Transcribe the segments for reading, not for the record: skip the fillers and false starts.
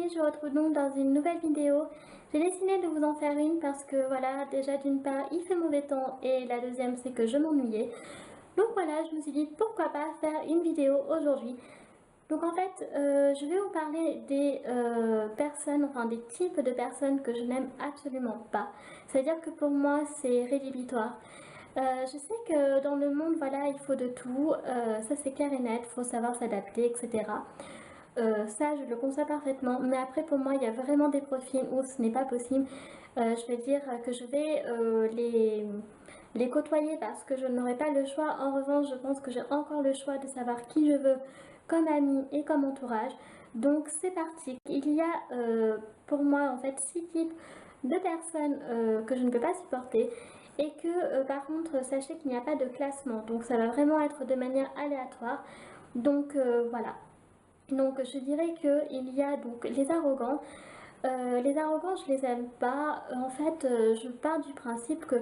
amis, je vous retrouve donc dans une nouvelle vidéo. J'ai décidé de vous en faire une parce que voilà, déjà d'une part il fait mauvais temps et la deuxième c'est que je m'ennuyais. Donc voilà, je me suis dit pourquoi pas faire une vidéo aujourd'hui. Donc en fait, je vais vous parler des personnes, enfin des types de personnes que je n'aime absolument pas. C'est-à-dire que pour moi c'est rédhibitoire. Je sais que dans le monde, voilà, il faut de tout, ça c'est clair et net, il faut savoir s'adapter, etc. Ça, je le conçois parfaitement, mais après pour moi, il y a vraiment des profils où ce n'est pas possible. Je vais dire que je vais les côtoyer parce que je n'aurai pas le choix. En revanche, je pense que j'ai encore le choix de savoir qui je veux comme ami et comme entourage. Donc c'est parti. Il y a pour moi en fait 6 types de personnes que je ne peux pas supporter et que par contre sachez qu'il n'y a pas de classement. Donc ça va vraiment être de manière aléatoire. Donc voilà. Donc je dirais qu'il y a donc les arrogants. Les arrogants, je les aime pas. En fait, je pars du principe que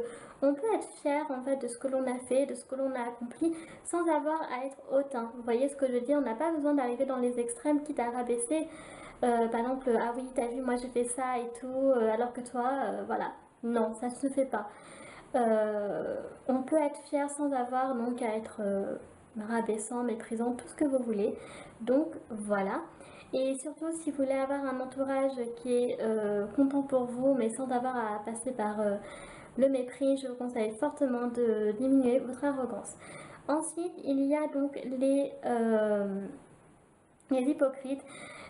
on peut être fier en fait de ce que l'on a fait, de ce que l'on a accompli, sans avoir à être hautain. Vous voyez ce que je veux dire? On n'a pas besoin d'arriver dans les extrêmes, quitte à rabaisser. Par exemple, ah oui, t'as vu, moi j'ai fait ça et tout, alors que toi, voilà. Non, ça ne se fait pas. On peut être fier sans avoir donc à être rabaissant, méprisant, tout ce que vous voulez. Donc voilà. Et surtout, si vous voulez avoir un entourage qui est content pour vous, mais sans avoir à passer par le mépris, je vous conseille fortement de diminuer votre arrogance. Ensuite, il y a donc les hypocrites.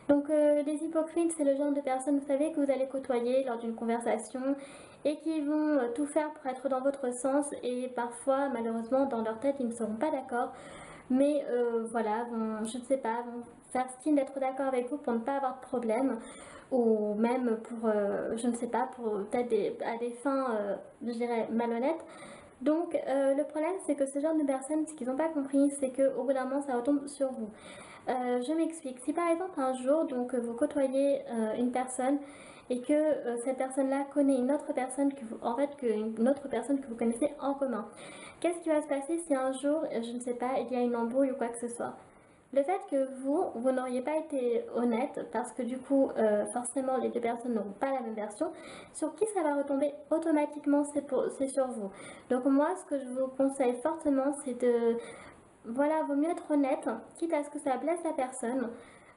Donc les hypocrites, c'est le genre de personnes, vous savez, que vous allez côtoyer lors d'une conversation et qui vont tout faire pour être dans votre sens et parfois, malheureusement, dans leur tête, ils ne seront pas d'accord. Mais voilà, je ne sais pas, vont faire style d'être d'accord avec vous pour ne pas avoir de problème ou même pour, je ne sais pas, pour peut-être à des fins, je dirais, malhonnêtes. Donc le problème c'est que ce genre de personnes, ce qu'ils n'ont pas compris, c'est qu'au bout d'un moment ça retombe sur vous. Je m'explique. Si par exemple un jour donc vous côtoyez une personne et que cette personne-là connaît une autre personne que vous, en fait, une autre personne que vous connaissez en commun, qu'est-ce qui va se passer si un jour, je ne sais pas, il y a une embrouille ou quoi que ce soit? Le fait que vous n'auriez pas été honnête, parce que du coup, forcément, les deux personnes n'auront pas la même version, sur qui ça va retomber automatiquement, c'est sur vous. Donc moi, ce que je vous conseille fortement, c'est de voilà, vaut mieux être honnête, quitte à ce que ça blesse la personne.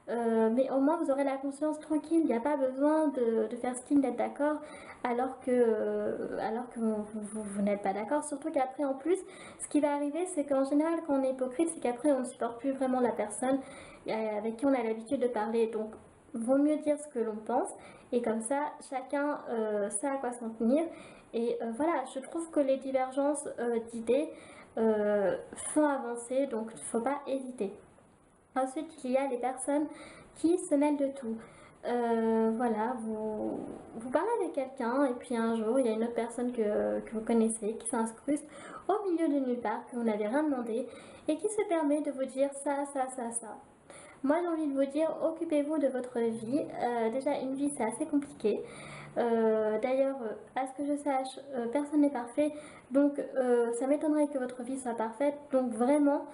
Mais au moins vous aurez la conscience tranquille, il n'y a pas besoin de faire style d'être d'accord alors que vous n'êtes pas d'accord. Surtout qu'après en plus, ce qui va arriver c'est qu'en général quand on est hypocrite, c'est qu'après on ne supporte plus vraiment la personne avec qui on a l'habitude de parler. Donc vaut mieux dire ce que l'on pense et comme ça chacun sait à quoi s'en tenir. Et voilà, je trouve que les divergences d'idées font avancer, donc il ne faut pas hésiter. Ensuite, il y a les personnes qui se mêlent de tout. Voilà, vous parlez avec quelqu'un et puis un jour, il y a une autre personne que vous connaissez qui s'incruste au milieu de nulle part, que vous n'avez rien demandé et qui se permet de vous dire ça, ça, ça, ça. Moi, j'ai envie de vous dire, occupez-vous de votre vie. Déjà, une vie, c'est assez compliqué. D'ailleurs, à ce que je sache, personne n'est parfait. Donc, ça m'étonnerait que votre vie soit parfaite. Donc, vraiment,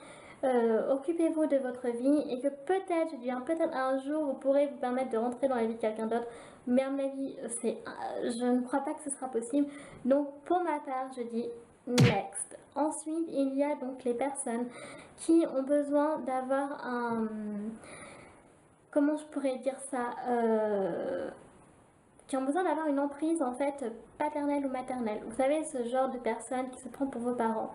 occupez-vous de votre vie et que peut-être, je dis bien peut-être un jour, vous pourrez vous permettre de rentrer dans la vie de quelqu'un d'autre. Mais à mon avis, je ne crois pas que ce sera possible. Donc, pour ma part, je dis next. Ensuite, il y a donc les personnes qui ont besoin d'avoir un... Comment je pourrais dire ça qui ont besoin d'avoir une emprise en fait paternelle ou maternelle. Vous savez, ce genre de personne qui se prend pour vos parents.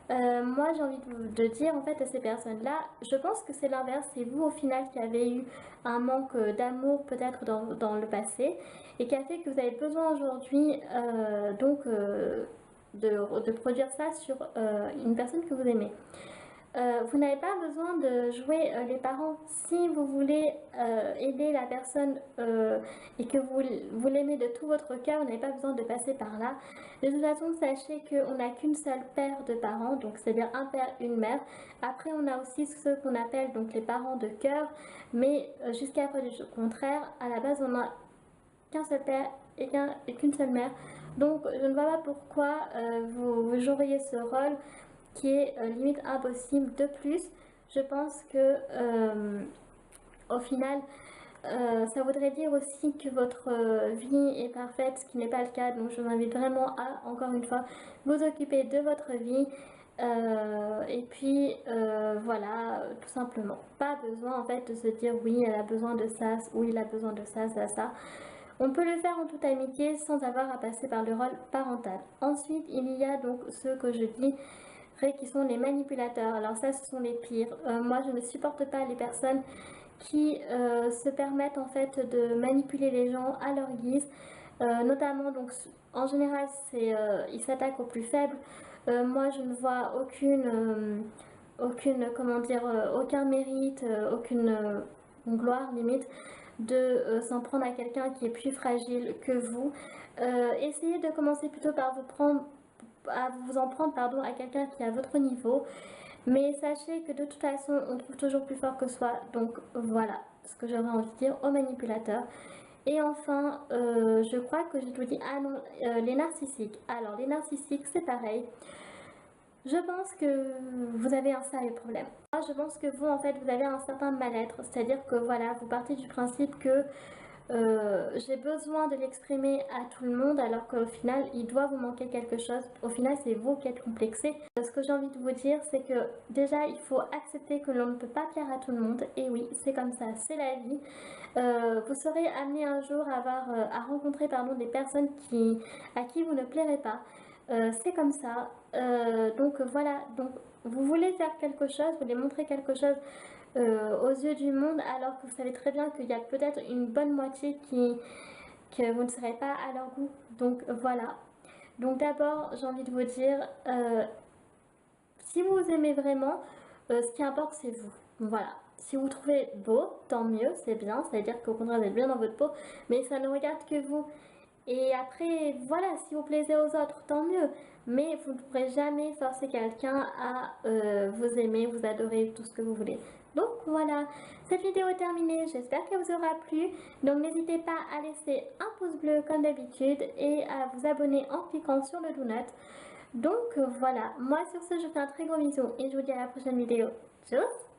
Moi, j'ai envie de dire en fait à ces personnes-là, je pense que c'est l'inverse. C'est vous au final qui avez eu un manque d'amour peut-être dans le passé et qui a fait que vous avez besoin aujourd'hui de produire ça sur une personne que vous aimez. Vous n'avez pas besoin de jouer les parents. Si vous voulez aider la personne et que vous l'aimez de tout votre cœur, vous n'avez pas besoin de passer par là. De toute façon, sachez qu'on n'a qu'une seule paire de parents, donc c'est-à-dire un père, une mère. Après, on a aussi ceux qu'on appelle donc les parents de cœur, mais jusqu'à preuve du contraire, à la base, on n'a qu'un seul père et qu'une seule mère. Donc, je ne vois pas pourquoi vous joueriez ce rôle qui est limite impossible. De plus, je pense que au final, ça voudrait dire aussi que votre vie est parfaite, ce qui n'est pas le cas. Donc je vous invite vraiment à, encore une fois, vous occuper de votre vie. Et puis voilà, tout simplement. Pas besoin en fait de se dire oui, elle a besoin de ça, oui, il a besoin de ça, ça, ça. On peut le faire en toute amitié sans avoir à passer par le rôle parental. Ensuite, il y a donc ceux que je dis qui sont les manipulateurs. Alors ça, ce sont les pires. Moi, je ne supporte pas les personnes qui se permettent en fait de manipuler les gens à leur guise. Notamment, donc, en général, ils s'attaquent aux plus faibles. Moi, je ne vois comment dire, aucun mérite, aucune gloire limite de s'en prendre à quelqu'un qui est plus fragile que vous. Essayez de commencer plutôt par vous en prendre pardon, à quelqu'un qui est à votre niveau. Mais sachez que de toute façon, on trouve toujours plus fort que soi. Donc voilà ce que j'aurais envie de dire aux manipulateurs. Et enfin, je crois que j'ai tout dit. Ah non, les narcissiques. Alors les narcissiques, c'est pareil. Je pense que vous avez un sérieux problème. Moi, je pense que vous, en fait, vous avez un certain mal-être. C'est-à-dire que voilà, vous partez du principe que j'ai besoin de l'exprimer à tout le monde alors qu'au final il doit vous manquer quelque chose. Au final c'est vous qui êtes complexé. Ce que j'ai envie de vous dire c'est que déjà il faut accepter que l'on ne peut pas plaire à tout le monde et oui c'est comme ça, c'est la vie. Vous serez amené un jour à rencontrer des personnes à qui vous ne plairez pas. C'est comme ça. Donc voilà, donc vous voulez faire quelque chose, vous voulez montrer quelque chose aux yeux du monde alors que vous savez très bien qu'il y a peut-être une bonne moitié que vous ne serez pas à leur goût. Donc voilà. Donc d'abord j'ai envie de vous dire, si vous vous aimez vraiment, ce qui importe c'est vous. Voilà. Si vous trouvez beau, tant mieux, c'est bien, c'est-à-dire qu'au contraire vous êtes bien dans votre peau, mais ça ne regarde que vous. Et après, voilà, si vous plaisez aux autres, tant mieux. Mais vous ne pourrez jamais forcer quelqu'un à vous aimer, vous adorer, tout ce que vous voulez. Donc voilà, cette vidéo est terminée. J'espère qu'elle vous aura plu. Donc n'hésitez pas à laisser un pouce bleu comme d'habitude et à vous abonner en cliquant sur le donut. Donc voilà, moi sur ce, je fais un très gros bisou et je vous dis à la prochaine vidéo. Tchuss!